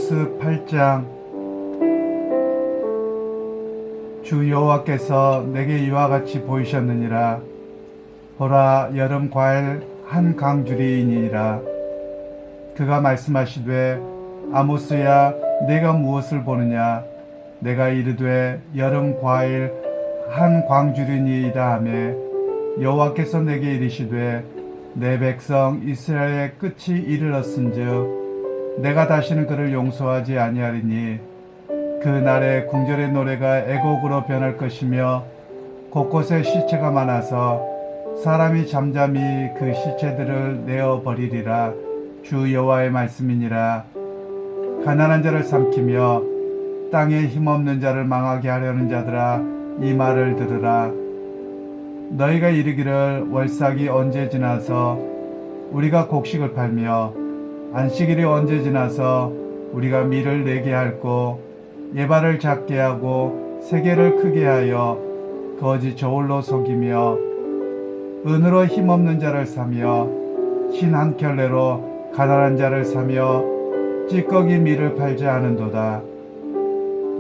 아모스 8장. 주 여호와께서 내게 이와 같이 보이셨느니라. 보라, 여름 과일 한 강주리이니라. 그가 말씀하시되, 아모스야, 내가 무엇을 보느냐? 내가 이르되, 여름 과일 한 광주리니이다 하매, 여호와께서 내게 이르시되, 내 백성 이스라엘의 끝이 이르렀은즉 내가 다시는 그를 용서하지 아니하리니, 그 날에 궁절의 노래가 애곡으로 변할 것이며 곳곳에 시체가 많아서 사람이 잠잠히 그 시체들을 내어 버리리라. 주 여호와의 말씀이니라. 가난한 자를 삼키며 땅에 힘없는 자를 망하게 하려는 자들아, 이 말을 들으라. 너희가 이르기를, 월삭이 언제 지나서 우리가 곡식을 팔며 안식일이 언제 지나서 우리가 밀을 내게 할고, 예발을 작게 하고 세계를 크게 하여 거지 저울로 속이며 은으로 힘없는 자를 사며 신 한 켤레로 가난한 자를 사며 찌꺼기 밀을 팔지 않은도다.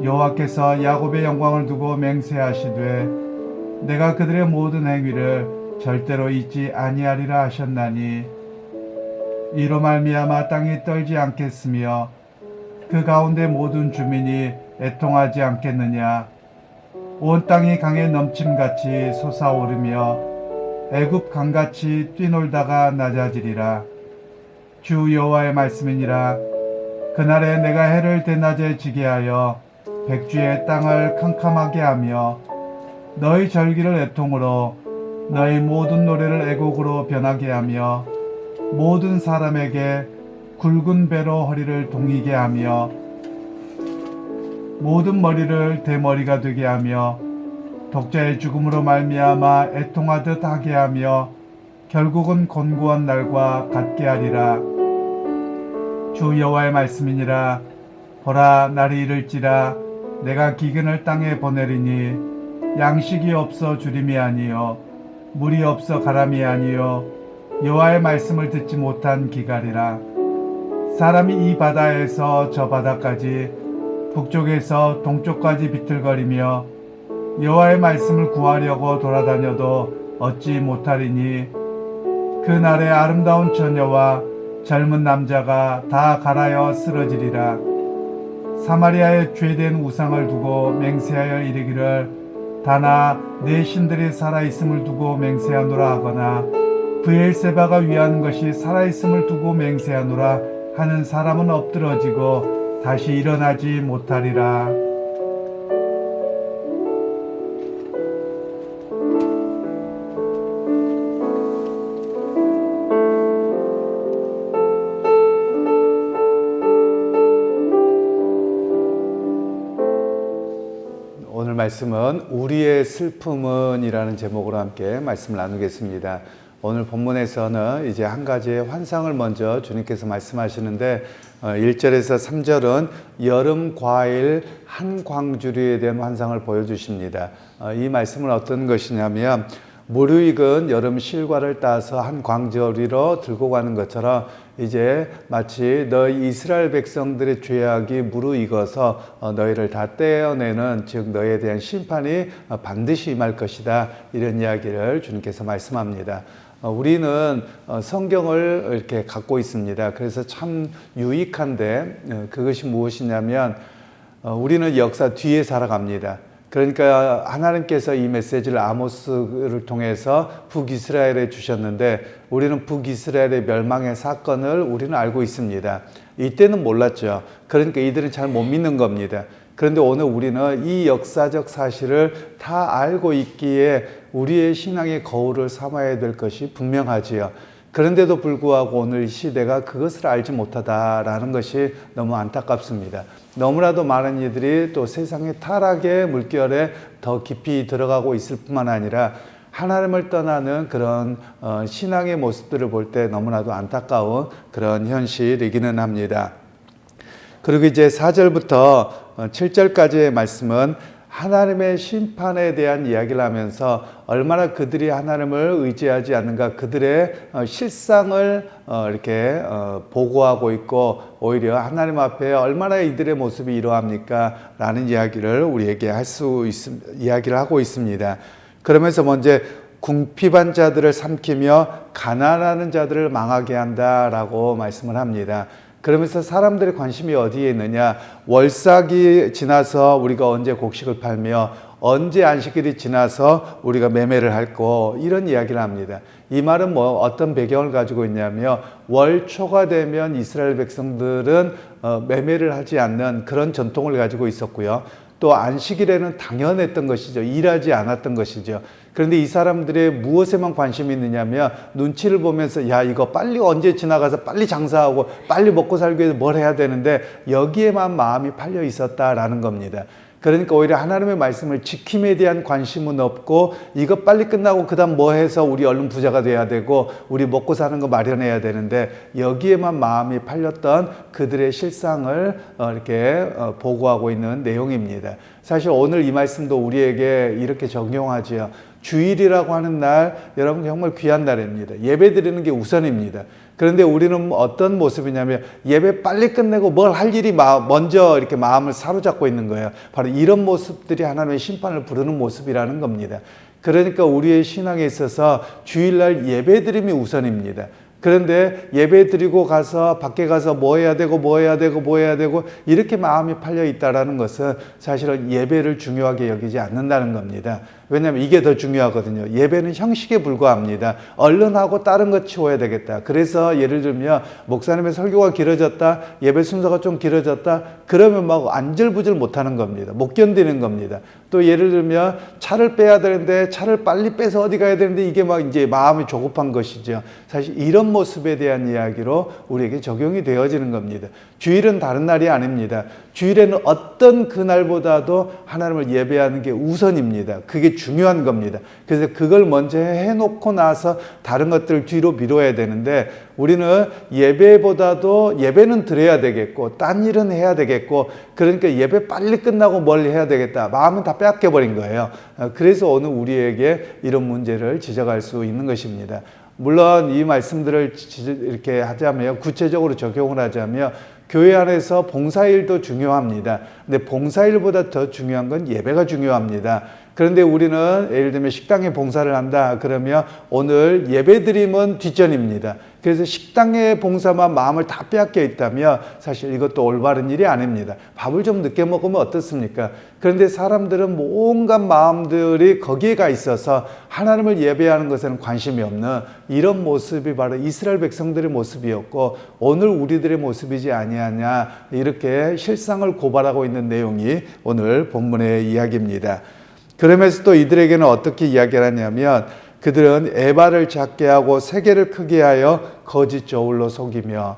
여호와께서 야곱의 영광을 두고 맹세하시되, 내가 그들의 모든 행위를 절대로 잊지 아니하리라 하셨나니, 이로 말미암아 땅이 떨지 않겠으며 그 가운데 모든 주민이 애통하지 않겠느냐. 온 땅이 강에 넘침같이 솟아오르며 애굽 강같이 뛰놀다가 낮아지리라. 주 여호와의 말씀이니라. 그날에 내가 해를 대낮에 지게 하여 백주의 땅을 캄캄하게 하며 너희 절기를 애통으로, 너희 모든 노래를 애곡으로 변하게 하며 모든 사람에게 굵은 배로 허리를 동이게 하며 모든 머리를 대머리가 되게 하며 독자의 죽음으로 말미암아 애통하듯 하게 하며 결국은 곤고한 날과 같게 하리라. 주 여호와의 말씀이니라. 보라, 날이 이를지라. 내가 기근을 땅에 보내리니 양식이 없어 주림이 아니요 물이 없어 가람이 아니요 여호와의 말씀을 듣지 못한 기갈이라. 사람이 이 바다에서 저 바다까지, 북쪽에서 동쪽까지 비틀거리며 여호와의 말씀을 구하려고 돌아다녀도 얻지 못하리니, 그날에 아름다운 처녀와 젊은 남자가 다 갈아여 쓰러지리라. 사마리아에 죄된 우상을 두고 맹세하여 이르기를, 다나 내 신들이 살아있음을 두고 맹세하노라 하거나 브엘세바가 위하는 것이 살아있음을 두고 맹세하노라 하는 사람은 엎드러지고 다시 일어나지 못하리라. 오늘 말씀은 우리의 슬픔은 이라는 제목으로 함께 말씀을 나누겠습니다. 오늘 본문에서는 이제 한 가지의 환상을 먼저 주님께서 말씀하시는데, 1절에서 3절은 여름 과일 한 광주리에 대한 환상을 보여주십니다. 이 말씀은 어떤 것이냐면, 무르익은 여름 실과를 따서 한 광주리로 들고 가는 것처럼 이제 마치 너희 이스라엘 백성들의 죄악이 무르익어서 너희를 다 떼어내는, 즉 너희에 대한 심판이 반드시 임할 것이다, 이런 이야기를 주님께서 말씀합니다. 우리는 성경을 이렇게 갖고 있습니다. 그래서 참 유익한데, 그것이 무엇이냐면 우리는 역사 뒤에 살아갑니다. 그러니까 하나님께서 이 메시지를 아모스를 통해서 북이스라엘에 주셨는데, 우리는 북이스라엘의 멸망의 사건을 우리는 알고 있습니다. 이때는 몰랐죠. 그러니까 이들은 잘 못 믿는 겁니다. 그런데 오늘 우리는 이 역사적 사실을 다 알고 있기에 우리의 신앙의 거울을 삼아야 될 것이 분명하지요. 그런데도 불구하고 오늘 이 시대가 그것을 알지 못하다라는 것이 너무 안타깝습니다. 너무나도 많은 이들이 또 세상의 타락의 물결에 더 깊이 들어가고 있을 뿐만 아니라 하나님을 떠나는 그런 신앙의 모습들을 볼 때 너무나도 안타까운 그런 현실이기는 합니다. 그리고 이제 4절부터 7절까지의 말씀은 하나님의 심판에 대한 이야기를 하면서 얼마나 그들이 하나님을 의지하지 않는가, 그들의 실상을 이렇게 보고하고 있고, 오히려 하나님 앞에 얼마나 이들의 모습이 이러합니까? 라는 이야기를 우리에게 이야기를 하고 있습니다. 그러면서 먼저 궁핍한 자들을 삼키며 가난하는 자들을 망하게 한다라고 말씀을 합니다. 그러면서 사람들의 관심이 어디에 있느냐? 월삭이 지나서 우리가 언제 곡식을 팔며 언제 안식일이 지나서 우리가 매매를 할고, 이런 이야기를 합니다. 이 말은 어떤 배경을 가지고 있냐면, 월초가 되면 이스라엘 백성들은 매매를 하지 않는 그런 전통을 가지고 있었고요. 또 안식일에는 당연했던 것이죠. 일하지 않았던 것이죠. 그런데 이 사람들의 무엇에만 관심이 있느냐면, 눈치를 보면서 야, 이거 빨리 언제 지나가서 빨리 장사하고 빨리 먹고 살기 위해서 뭘 해야 되는데, 여기에만 마음이 팔려 있었다라는 겁니다. 그러니까 오히려 하나님의 말씀을 지킴에 대한 관심은 없고, 이거 빨리 끝나고 그 다음 뭐 해서 우리 얼른 부자가 돼야 되고 우리 먹고 사는 거 마련해야 되는데, 여기에만 마음이 팔렸던 그들의 실상을 이렇게 보고하고 있는 내용입니다. 사실 오늘 이 말씀도 우리에게 이렇게 적용하지요. 주일이라고 하는 날, 여러분 정말 귀한 날입니다. 예배 드리는 게 우선입니다. 그런데 우리는 어떤 모습이냐면, 예배 빨리 끝내고 뭘 할 일이 먼저 이렇게 마음을 사로잡고 있는 거예요. 바로 이런 모습들이 하나님의 심판을 부르는 모습이라는 겁니다. 그러니까 우리의 신앙에 있어서 주일날 예배 드림이 우선입니다. 그런데 예배 드리고 가서 밖에 가서 뭐 해야 되고 이렇게 마음이 팔려 있다라는 것은 사실은 예배를 중요하게 여기지 않는다는 겁니다. 왜냐하면 이게 더 중요하거든요. 예배는 형식에 불과합니다. 얼른 하고 다른 거 치워야 되겠다. 그래서 예를 들면 목사님의 설교가 길어졌다, 예배 순서가 좀 길어졌다, 그러면 막 안절부절 못하는 겁니다. 못 견디는 겁니다. 또 예를 들면 차를 빼야 되는데 차를 빨리 빼서 어디 가야 되는데 이게 막 이제 마음이 조급한 것이죠. 사실 이런 모습에 대한 이야기로 우리에게 적용이 되어지는 겁니다. 주일은 다른 날이 아닙니다. 주일에는 어떤 그날보다도 하나님을 예배하는 게 우선입니다. 그게 중요한 겁니다. 그래서 그걸 먼저 해놓고 나서 다른 것들을 뒤로 미뤄야 되는데, 우리는 예배는 드려야 되겠고 딴 일은 해야 되겠고, 그러니까 예배 빨리 끝나고 뭘 해야 되겠다, 마음은 다 빼앗겨버린 거예요. 그래서 오늘 우리에게 이런 문제를 지적할 수 있는 것입니다. 물론 이 말씀들을 이렇게 하자면, 구체적으로 적용을 하자면, 교회 안에서 봉사일도 중요합니다. 근데 봉사일보다 더 중요한 건 예배가 중요합니다. 그런데 우리는 예를 들면 식당에 봉사를 한다 그러면 오늘 예배드림은 뒷전입니다. 그래서 식당의 봉사만 마음을 다 빼앗겨 있다면 사실 이것도 올바른 일이 아닙니다. 밥을 좀 늦게 먹으면 어떻습니까? 그런데 사람들은 온갖 마음들이 거기에 가 있어서 하나님을 예배하는 것에는 관심이 없는 이런 모습이 바로 이스라엘 백성들의 모습이었고, 오늘 우리들의 모습이지 아니하냐, 이렇게 실상을 고발하고 있는 내용이 오늘 본문의 이야기입니다. 그러면서 또 이들에게는 어떻게 이야기를 하냐면, 그들은 에바를 작게 하고 세계를 크게 하여 거짓 저울로 속이며,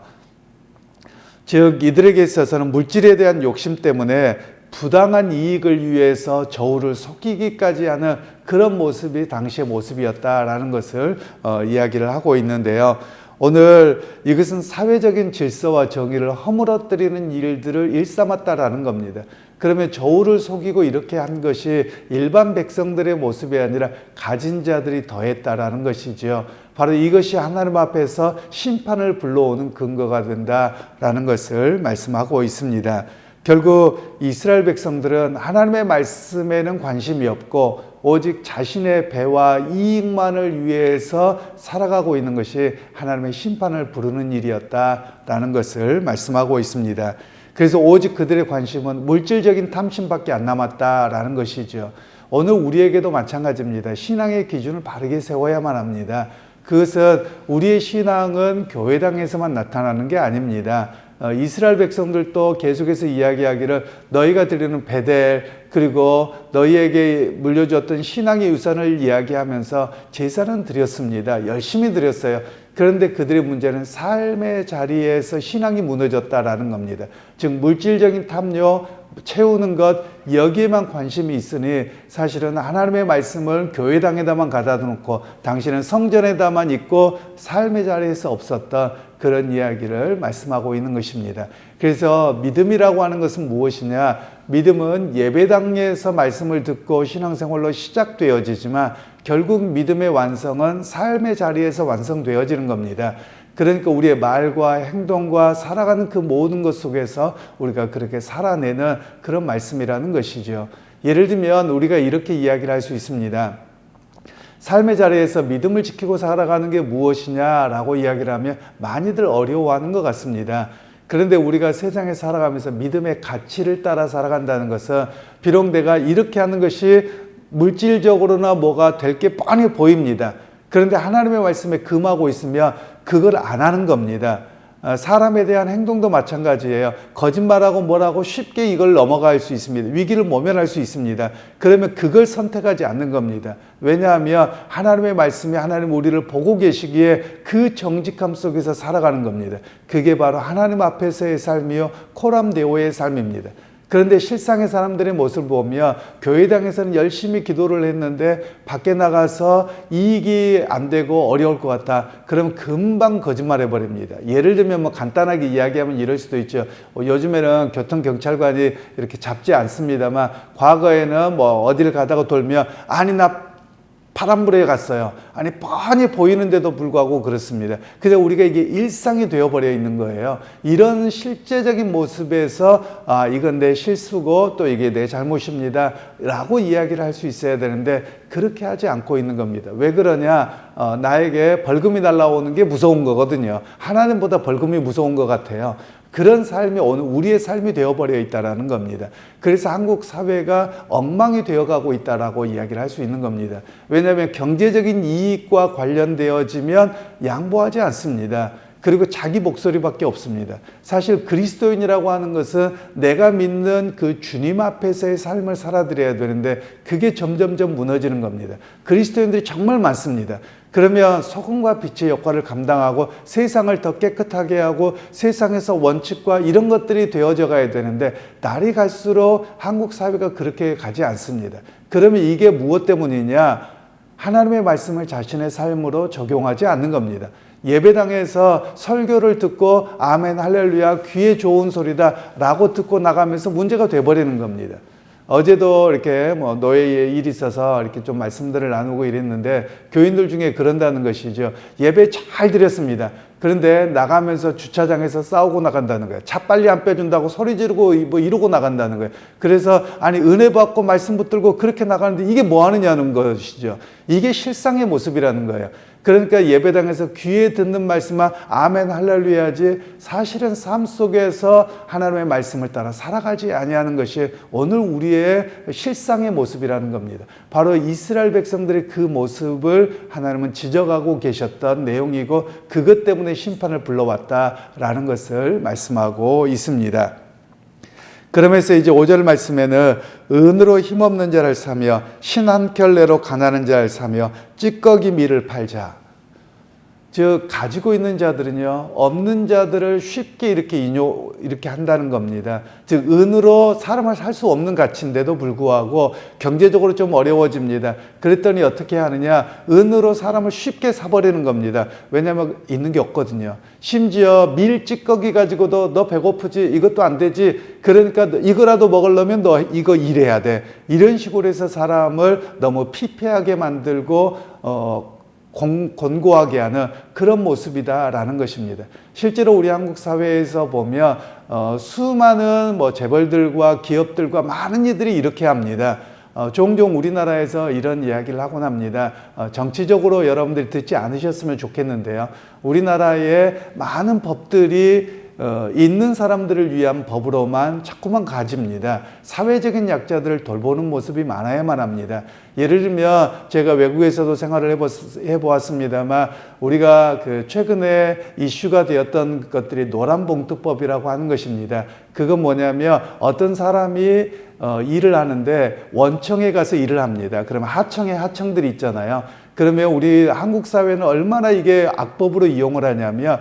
즉 이들에게 있어서는 물질에 대한 욕심 때문에 부당한 이익을 위해서 저울을 속이기까지 하는 그런 모습이 당시의 모습이었다라는 것을 이야기를 하고 있는데요. 오늘 이것은 사회적인 질서와 정의를 허물어뜨리는 일들을 일삼았다라는 겁니다. 그러면 저울을 속이고 이렇게 한 것이 일반 백성들의 모습이 아니라 가진 자들이 더했다라는 것이죠. 바로 이것이 하나님 앞에서 심판을 불러오는 근거가 된다라는 것을 말씀하고 있습니다. 결국 이스라엘 백성들은 하나님의 말씀에는 관심이 없고 오직 자신의 배와 이익만을 위해서 살아가고 있는 것이 하나님의 심판을 부르는 일이었다라는 것을 말씀하고 있습니다. 그래서 오직 그들의 관심은 물질적인 탐심밖에 안 남았다라는 것이죠. 오늘 우리에게도 마찬가지입니다. 신앙의 기준을 바르게 세워야만 합니다. 그것은 우리의 신앙은 교회당에서만 나타나는 게 아닙니다. 이스라엘 백성들도 계속해서 이야기하기를 너희가 드리는 베델, 그리고 너희에게 물려주었던 신앙의 유산을 이야기하면서 제사는 드렸습니다. 열심히 드렸어요. 그런데 그들의 문제는 삶의 자리에서 신앙이 무너졌다라는 겁니다. 즉 물질적인 탐욕, 채우는 것, 여기에만 관심이 있으니 사실은 하나님의 말씀을 교회당에다만 가다 놓고 당신은 성전에다만 있고 삶의 자리에서 없었던 그런 이야기를 말씀하고 있는 것입니다. 그래서 믿음이라고 하는 것은 무엇이냐? 믿음은 예배당에서 말씀을 듣고 신앙생활로 시작되어지지만 결국 믿음의 완성은 삶의 자리에서 완성되어지는 겁니다. 그러니까 우리의 말과 행동과 살아가는 그 모든 것 속에서 우리가 그렇게 살아내는 그런 말씀이라는 것이죠. 예를 들면 우리가 이렇게 이야기를 할 수 있습니다. 삶의 자리에서 믿음을 지키고 살아가는 게 무엇이냐라고 이야기를 하면 많이들 어려워하는 것 같습니다. 그런데 우리가 세상에 살아가면서 믿음의 가치를 따라 살아간다는 것은 비록 내가 이렇게 하는 것이 물질적으로나 뭐가 될 게 뻔히 보입니다. 그런데 하나님의 말씀에 금하고 있으면 그걸 안 하는 겁니다. 사람에 대한 행동도 마찬가지예요. 거짓말하고 뭐라고 쉽게 이걸 넘어갈 수 있습니다. 위기를 모면할 수 있습니다. 그러면 그걸 선택하지 않는 겁니다. 왜냐하면 하나님의 말씀이 하나님 우리를 보고 계시기에 그 정직함 속에서 살아가는 겁니다. 그게 바로 하나님 앞에서의 삶이요 코람데오의 삶입니다. 그런데 실상의 사람들의 모습을 보면 교회당에서는 열심히 기도를 했는데 밖에 나가서 이익이 안 되고 어려울 것 같다. 그럼 금방 거짓말해 버립니다. 예를 들면 뭐 간단하게 이야기하면 이럴 수도 있죠. 요즘에는 교통경찰관이 이렇게 잡지 않습니다만 과거에는 뭐 어디를 가다가 돌면 아니 나 파란불에 갔어요. 아니 뻔히 보이는데도 불구하고 그렇습니다. 그래서 우리가 이게 일상이 되어버려 있는 거예요. 이런 실제적인 모습에서 이건 내 실수고 또 이게 내 잘못입니다 라고 이야기를 할 수 있어야 되는데 그렇게 하지 않고 있는 겁니다. 왜 그러냐? 나에게 벌금이 날라오는 게 무서운 거거든요. 하나님보다 벌금이 무서운 것 같아요. 그런 삶이 오늘 우리의 삶이 되어버려 있다는 겁니다. 그래서 한국 사회가 엉망이 되어가고 있다라고 이야기를 할 수 있는 겁니다. 왜냐하면 경제적인 이익과 관련되어지면 양보하지 않습니다. 그리고 자기 목소리밖에 없습니다. 사실 그리스도인이라고 하는 것은 내가 믿는 그 주님 앞에서의 삶을 살아드려야 되는데 그게 점점점 무너지는 겁니다. 그리스도인들이 정말 많습니다. 그러면 소금과 빛의 역할을 감당하고 세상을 더 깨끗하게 하고 세상에서 원칙과 이런 것들이 되어져 가야 되는데 날이 갈수록 한국 사회가 그렇게 가지 않습니다. 그러면 이게 무엇 때문이냐? 하나님의 말씀을 자신의 삶으로 적용하지 않는 겁니다. 예배당에서 설교를 듣고 아멘 할렐루야 귀에 좋은 소리다 라고 듣고 나가면서 문제가 돼버리는 겁니다. 어제도 이렇게 뭐 노예의 일이 있어서 이렇게 좀 말씀들을 나누고 이랬는데 교인들 중에 그런다는 것이죠. 예배 잘 드렸습니다. 그런데 나가면서 주차장에서 싸우고 나간다는 거예요. 차 빨리 안 빼준다고 소리 지르고 뭐 이러고 나간다는 거예요. 그래서 아니 은혜 받고 말씀 붙들고 그렇게 나가는데 이게 뭐 하느냐는 것이죠. 이게 실상의 모습이라는 거예요. 그러니까 예배당에서 귀에 듣는 말씀만 아멘 할렐루야지 사실은 삶 속에서 하나님의 말씀을 따라 살아가지 아니하는 것이 오늘 우리의 실상의 모습이라는 겁니다. 바로 이스라엘 백성들의 그 모습을 하나님은 지적하고 계셨던 내용이고 그것 때문에 심판을 불러왔다라는 것을 말씀하고 있습니다. 그러면서 이제 5절 말씀에는 은으로 힘없는 자를 사며 신 한 켤레로 가난한 자를 사며 찌꺼기 밀을 팔자. 즉 가지고 있는 자들은요 없는 자들을 쉽게 이렇게 한다는 겁니다. 즉 은으로 사람을 살 수 없는 가치인데도 불구하고 경제적으로 좀 어려워집니다. 그랬더니 어떻게 하느냐? 은으로 사람을 쉽게 사버리는 겁니다. 왜냐하면 있는 게 없거든요. 심지어 밀 찌꺼기 가지고도 너 배고프지? 이것도 안 되지? 그러니까 이거라도 먹으려면 너 이거 일해야 돼. 이런 식으로 해서 사람을 너무 피폐하게 만들고 권고하게 하는 그런 모습이다라는 것입니다. 실제로 우리 한국 사회에서 보면 수많은 재벌들과 기업들과 많은 이들이 이렇게 합니다. 종종 우리나라에서 이런 이야기를 하곤 합니다. 정치적으로 여러분들이 듣지 않으셨으면 좋겠는데요. 우리나라에 많은 법들이 있는 사람들을 위한 법으로만 자꾸만 가집니다. 사회적인 약자들을 돌보는 모습이 많아야만 합니다. 예를 들면 제가 외국에서도 생활을 해보았습니다만 우리가 최근에 이슈가 되었던 것들이 노란봉투법이라고 하는 것입니다. 그건 뭐냐면 어떤 사람이 일을 하는데 원청에 가서 일을 합니다. 그러면 하청에 하청들이 있잖아요. 그러면 우리 한국 사회는 얼마나 이게 악법으로 이용을 하냐면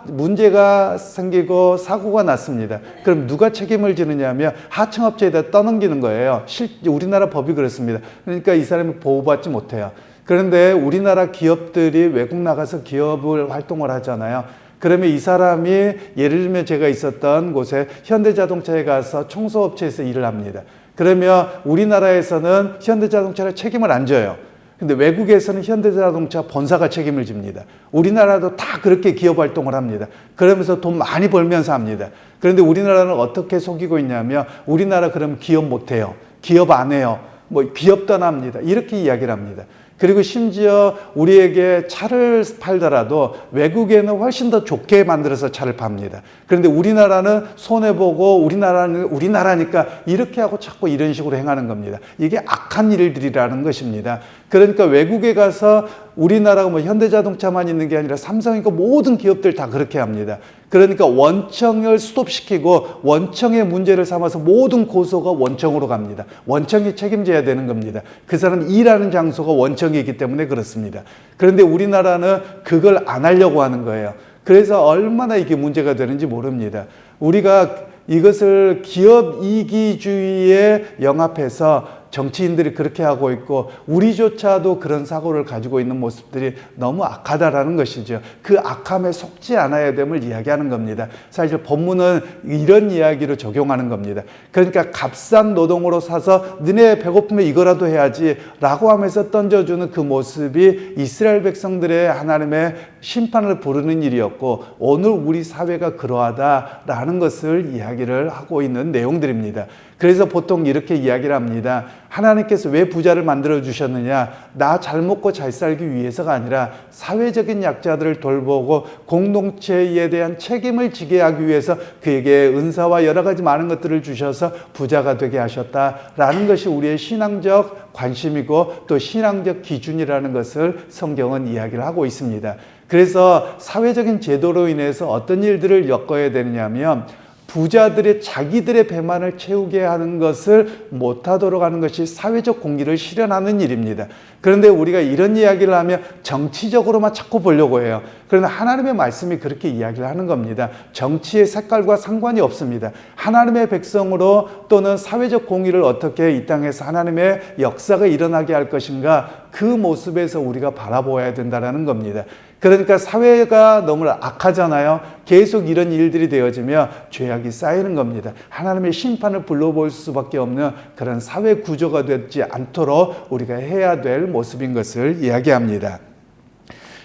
문제가 생기고 사고가 났습니다. 그럼 누가 책임을 지느냐면 하청업체에다 떠넘기는 거예요. 우리나라 법이 그렇습니다. 그러니까 이 사람이 보호받지 못해요. 그런데 우리나라 기업들이 외국 나가서 기업을 활동을 하잖아요. 그러면 이 사람이 예를 들면 제가 있었던 곳에 현대자동차에 가서 청소업체에서 일을 합니다. 그러면 우리나라에서는 현대자동차를 책임을 안 져요. 근데 외국에서는 현대자동차 본사가 책임을 집니다. 우리나라도 다 그렇게 기업 활동을 합니다. 그러면서 돈 많이 벌면서 합니다. 그런데 우리나라는 어떻게 속이고 있냐면 우리나라 그러면 기업 못 해요. 기업 안 해요. 뭐 기업 떠납니다. 이렇게 이야기를 합니다. 그리고 심지어 우리에게 차를 팔더라도 외국에는 훨씬 더 좋게 만들어서 차를 팝니다. 그런데 우리나라는 손해보고 우리나라는 우리나라니까 이렇게 하고 자꾸 이런 식으로 행하는 겁니다. 이게 악한 일들이라는 것입니다. 그러니까 외국에 가서 우리나라가 뭐 현대자동차만 있는 게 아니라 삼성이고 모든 기업들 다 그렇게 합니다. 그러니까 원청을 스톱시키고 원청의 문제를 삼아서 모든 고소가 원청으로 갑니다. 원청이 책임져야 되는 겁니다. 그 사람 일하는 장소가 원청이기 때문에 그렇습니다. 그런데 우리나라는 그걸 안 하려고 하는 거예요. 그래서 얼마나 이게 문제가 되는지 모릅니다. 우리가 이것을 기업 이기주의에 영합해서 정치인들이 그렇게 하고 있고 우리조차도 그런 사고를 가지고 있는 모습들이 너무 악하다라는 것이죠. 그 악함에 속지 않아야 됨을 이야기하는 겁니다. 사실 본문은 이런 이야기로 적용하는 겁니다. 그러니까 값싼 노동으로 사서 너네 배고프면 이거라도 해야지 라고 하면서 던져주는 그 모습이 이스라엘 백성들의 하나님의 심판을 부르는 일이었고 오늘 우리 사회가 그러하다라는 것을 이야기를 하고 있는 내용들입니다. 그래서 보통 이렇게 이야기를 합니다. 하나님께서 왜 부자를 만들어 주셨느냐? 나 잘 먹고 잘 살기 위해서가 아니라 사회적인 약자들을 돌보고 공동체에 대한 책임을 지게 하기 위해서 그에게 은사와 여러 가지 많은 것들을 주셔서 부자가 되게 하셨다라는 것이 우리의 신앙적 관심이고 또 신앙적 기준이라는 것을 성경은 이야기를 하고 있습니다. 그래서 사회적인 제도로 인해서 어떤 일들을 겪어야 되느냐면 부자들의 자기들의 배만을 채우게 하는 것을 못하도록 하는 것이 사회적 공기를 실현하는 일입니다. 그런데 우리가 이런 이야기를 하면 정치적으로만 자꾸 보려고 해요. 그런데 하나님의 말씀이 그렇게 이야기를 하는 겁니다. 정치의 색깔과 상관이 없습니다. 하나님의 백성으로 또는 사회적 공의를 어떻게 이 땅에서 하나님의 역사가 일어나게 할 것인가 그 모습에서 우리가 바라보아야 된다는 겁니다. 그러니까 사회가 너무 악하잖아요. 계속 이런 일들이 되어지며 죄악이 쌓이는 겁니다. 하나님의 심판을 불러볼 수밖에 없는 그런 사회 구조가 되지 않도록 우리가 해야 될 모습인 것을 이야기합니다.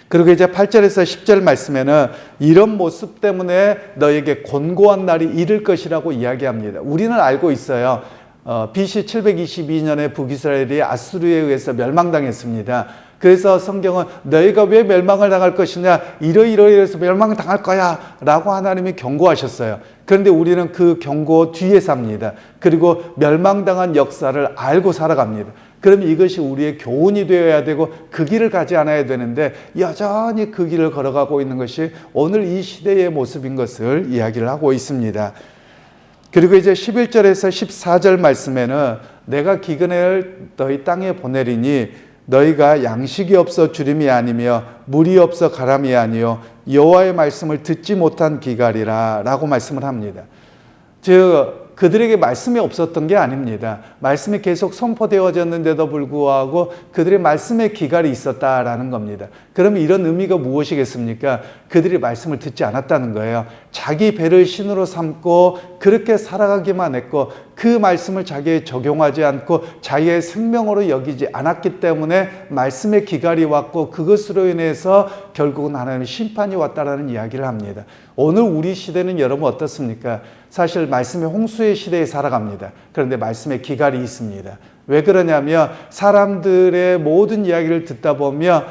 그리고 이제 8절에서 10절 말씀에는 이런 모습 때문에 너에게 곤고한 날이 이를 것이라고 이야기합니다. 우리는 알고 있어요. BC 722년에 북이스라엘이 아수르에 의해서 멸망당했습니다. 그래서 성경은 너희가 왜 멸망을 당할 것이냐 이러이러해서 멸망을 당할 거야 라고 하나님이 경고하셨어요. 그런데 우리는 그 경고 뒤에 삽니다. 그리고 멸망당한 역사를 알고 살아갑니다. 그럼 이것이 우리의 교훈이 되어야 되고 그 길을 가지 않아야 되는데 여전히 그 길을 걸어가고 있는 것이 오늘 이 시대의 모습인 것을 이야기를 하고 있습니다. 그리고 이제 11절에서 14절 말씀에는 내가 기근을 너희 땅에 보내리니 너희가 양식이 없어 주림이 아니며 물이 없어 가람이 아니요 여호와의 말씀을 듣지 못한 기갈이라 라고 말씀을 합니다. 즉 그들에게 말씀이 없었던 게 아닙니다. 말씀이 계속 선포되어졌는데도 불구하고 그들의 말씀에 기갈이 있었다라는 겁니다. 그러면 이런 의미가 무엇이겠습니까? 그들이 말씀을 듣지 않았다는 거예요. 자기 배를 신으로 삼고 그렇게 살아가기만 했고 그 말씀을 자기에 적용하지 않고 자기의 생명으로 여기지 않았기 때문에 말씀에 기갈이 왔고 그것으로 인해서 결국은 하나님의 심판이 왔다라는 이야기를 합니다. 오늘 우리 시대는 여러분 어떻습니까? 사실 말씀의 홍수의 시대에 살아갑니다. 그런데 말씀에 기갈이 있습니다. 왜 그러냐면 사람들의 모든 이야기를 듣다 보면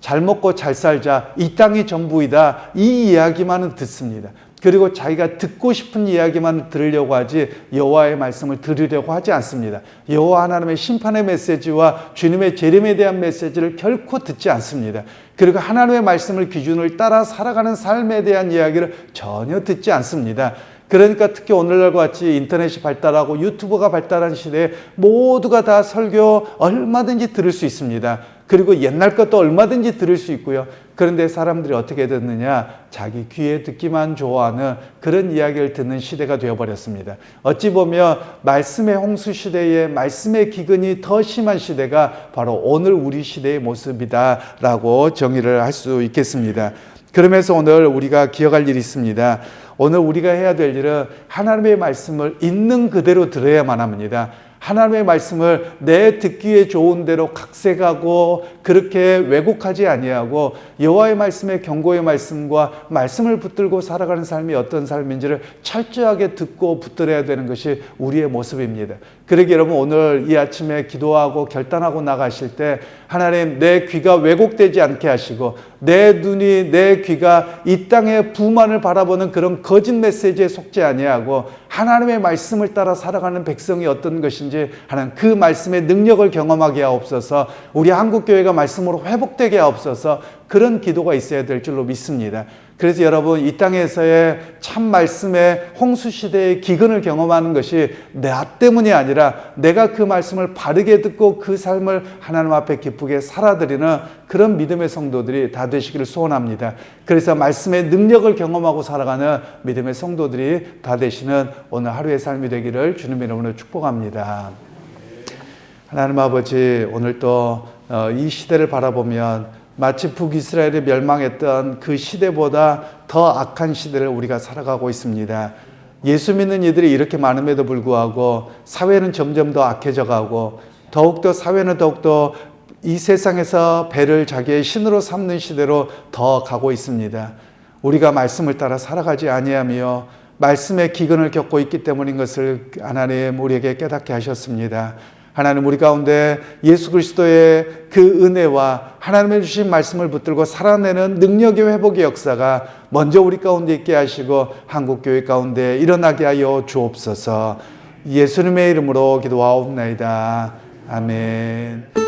잘 먹고 잘 살자, 이 땅이 전부이다, 이 이야기만은 듣습니다. 그리고 자기가 듣고 싶은 이야기만 들으려고 하지 여호와의 말씀을 들으려고 하지 않습니다. 여호와 하나님의 심판의 메시지와 주님의 재림에 대한 메시지를 결코 듣지 않습니다. 그리고 하나님의 말씀을 기준을 따라 살아가는 삶에 대한 이야기를 전혀 듣지 않습니다. 그러니까 특히 오늘날과 같이 인터넷이 발달하고 유튜브가 발달한 시대에 모두가 다 설교 얼마든지 들을 수 있습니다. 그리고 옛날 것도 얼마든지 들을 수 있고요. 그런데 사람들이 어떻게 듣느냐? 자기 귀에 듣기만 좋아하는 그런 이야기를 듣는 시대가 되어버렸습니다. 어찌 보면 말씀의 홍수 시대에 말씀의 기근이 더 심한 시대가 바로 오늘 우리 시대의 모습이다라고 정의를 할 수 있겠습니다. 그러면서 오늘 우리가 기억할 일이 있습니다. 오늘 우리가 해야 될 일은 하나님의 말씀을 있는 그대로 들어야만 합니다. 하나님의 말씀을 내 듣기에 좋은 대로 각색하고 그렇게 왜곡하지 아니하고 여호와의 말씀의 경고의 말씀과 말씀을 붙들고 살아가는 삶이 어떤 삶인지를 철저하게 듣고 붙들어야 되는 것이 우리의 모습입니다. 그러기 여러분 오늘 이 아침에 기도하고 결단하고 나가실 때 하나님 내 귀가 왜곡되지 않게 하시고 내 눈이 내 귀가 이 땅의 부만을 바라보는 그런 거짓 메시지에 속지 아니하고 하나님의 말씀을 따라 살아가는 백성이 어떤 것인지 하나님 그 말씀의 능력을 경험하게 하옵소서. 우리 한국교회가 말씀으로 회복되게 하옵소서. 그런 기도가 있어야 될 줄로 믿습니다. 그래서 여러분 이 땅에서의 참 말씀의 홍수시대의 기근을 경험하는 것이 나 때문이 아니라 내가 그 말씀을 바르게 듣고 그 삶을 하나님 앞에 기쁘게 살아드리는 그런 믿음의 성도들이 다 되시기를 소원합니다. 그래서 말씀의 능력을 경험하고 살아가는 믿음의 성도들이 다 되시는 오늘 하루의 삶이 되기를 주님의 이름으로 축복합니다. 하나님 아버지 오늘 또 이 시대를 바라보면 마치 북이스라엘이 멸망했던 그 시대보다 더 악한 시대를 우리가 살아가고 있습니다. 예수 믿는 이들이 이렇게 많음에도 불구하고 사회는 점점 더 악해져 가고 더욱더 사회는 더욱더 이 세상에서 배를 자기의 신으로 삼는 시대로 더 가고 있습니다. 우리가 말씀을 따라 살아가지 아니하며 말씀의 기근을 겪고 있기 때문인 것을 하나님 우리에게 깨닫게 하셨습니다. 하나님 우리 가운데 예수 그리스도의 그 은혜와 하나님의 주신 말씀을 붙들고 살아내는 능력의 회복의 역사가 먼저 우리 가운데 있게 하시고 한국교회 가운데 일어나게 하여 주옵소서. 예수님의 이름으로 기도하옵나이다. 아멘.